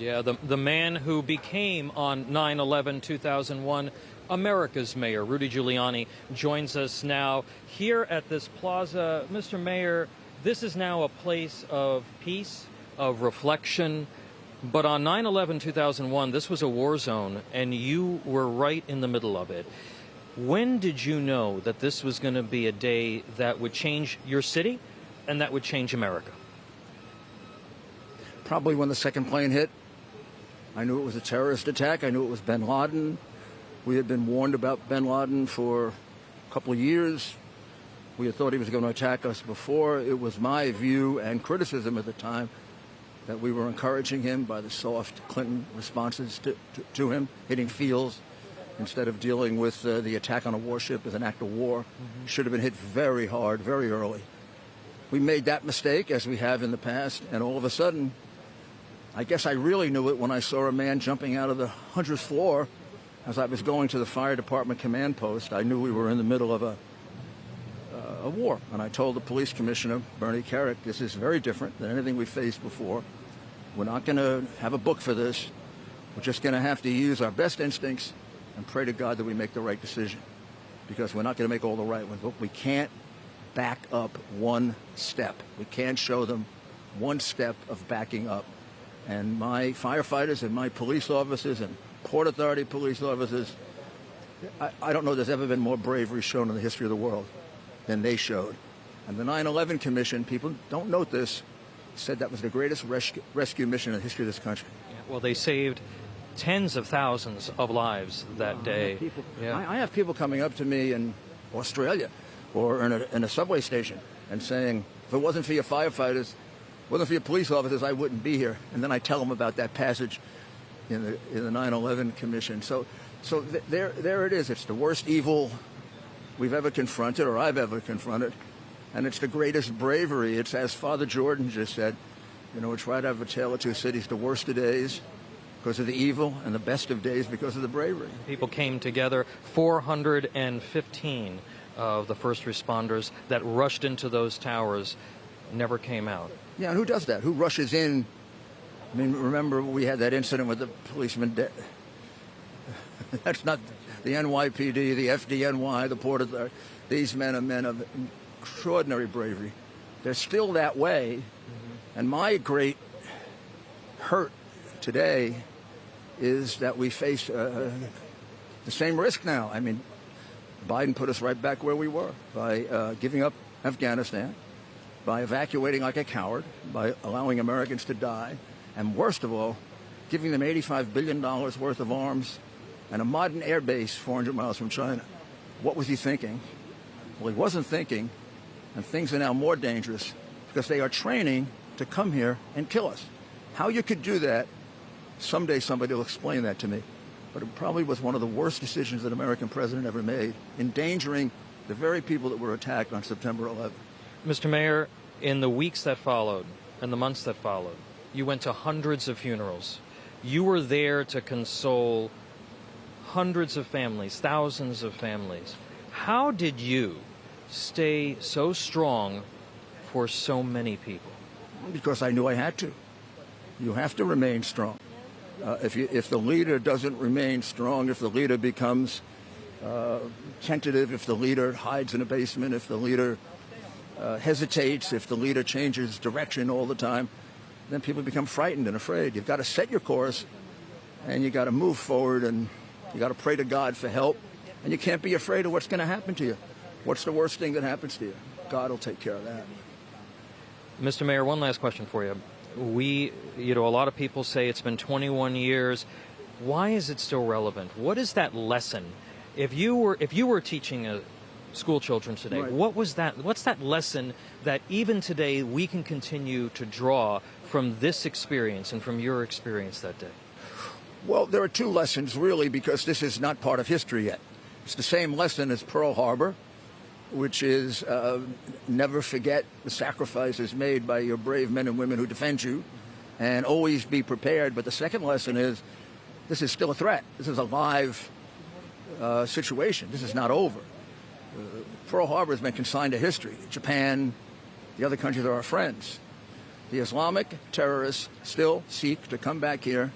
Yeah, the man who became on 9/11/2001 America's mayor, Rudy Giuliani, joins us now here at this plaza. Mr. Mayor, this is now a place of peace, of reflection. But on 9/11/2001, this was a war zone, and you were right in the middle of it. When did you know that this was going to be a day that would change your city and that would change America? Probably when the second plane hit. I knew it was a terrorist attack. I knew it was bin Laden. We had been warned about bin Laden for a couple of years. We had thought he was going to attack us before. It was my view and criticism at the time that we were encouraging him by the soft Clinton responses to him, hitting fields instead of dealing with the attack on a warship as an act of war. Should have been hit very hard, very early. We made that mistake, as we have in the past, and all of a sudden, I guess I really knew it when I saw a man jumping out of the 100th floor as I was going to the fire department command post. I knew we were in the middle of a war, and I told the police commissioner, Bernie Carrick, this is very different than anything we faced before. We're not going to have a book for this. We're just going to have to use our best instincts and pray to God that we make the right decision, because we're not going to make all the right ones. But we can't back up one step. We can't show them one step of backing up. And my firefighters and my police officers and Port Authority police officers, I don't know there's ever been more bravery shown in the history of the world than they showed. And the 9/11 Commission, people don't note this, said that was the greatest rescue mission in the history of this country. Yeah, well, they saved tens of thousands of lives that day. I have people coming up to me in Australia or in a subway station and saying, if it wasn't for your firefighters, wasn't for your police officers, I wouldn't be here. And then I tell them about that passage in the 9/11 Commission. So there it is. It's the worst evil we've ever confronted, or I've ever confronted, and it's the greatest bravery. It's, as Father Jordan just said, we try to have a tale of two cities, the worst of days because of the evil and the best of days because of the bravery. People came together, 415 of the first responders that rushed into those towers never came out. Yeah, and who does that? Who rushes in? I mean, remember we had that incident with the policeman. That's not the NYPD, the FDNY, the Port Authority. These men are men of extraordinary bravery. They're still that way. And my great hurt today is that we face the same risk now. I mean, Biden put us right back where we were by giving up Afghanistan, by evacuating like a coward, by allowing Americans to die, and worst of all, giving them $85 billion worth of arms and a modern air base 400 miles from China. What was he thinking? Well, he wasn't thinking, and things are now more dangerous because they are training to come here and kill us. How you could do that, someday somebody will explain that to me. But it probably was one of the worst decisions that an American president ever made, endangering the very people that were attacked on September 11th. Mr. Mayor, in the weeks that followed and the months that followed, you went to hundreds of funerals. You were there to console hundreds of families, thousands of families. How did you stay so strong for so many people? Because I knew I had to. You have to remain strong. If the leader doesn't remain strong, if the leader becomes tentative, if the leader hides in a basement, if the leader hesitates, if the leader changes direction all the time, then people become frightened and afraid. You've got to set your course, and you've got to move forward, and you got to pray to God for help, and you can't be afraid of what's going to happen to you. What's the worst thing that happens to you? God will take care of that. Mr. Mayor, one last question for you. A lot of people say it's been 21 years. Why is it still relevant? What is that lesson? If you were teaching school children today, right, what's that lesson that even today we can continue to draw from this experience and from your experience that day? Well, there are two lessons, really, because this is not part of history yet. It's the same lesson as Pearl Harbor, which is never forget the sacrifices made by your brave men and women who defend you, and always be prepared. But the second lesson is this is still a threat. This is a live situation. This is not over. Pearl Harbor has been consigned to history. Japan, the other countries are our friends. The Islamic terrorists still seek to come back here.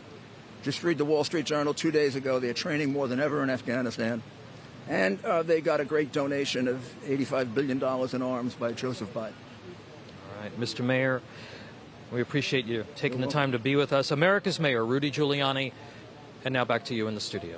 Just read the Wall Street Journal 2 days ago. They're training more than ever in Afghanistan. And they got a great donation of $85 billion in arms by Joseph Biden. All right, Mr. Mayor, we appreciate you taking the time to be with us. America's Mayor, Rudy Giuliani. And now back to you in the studio.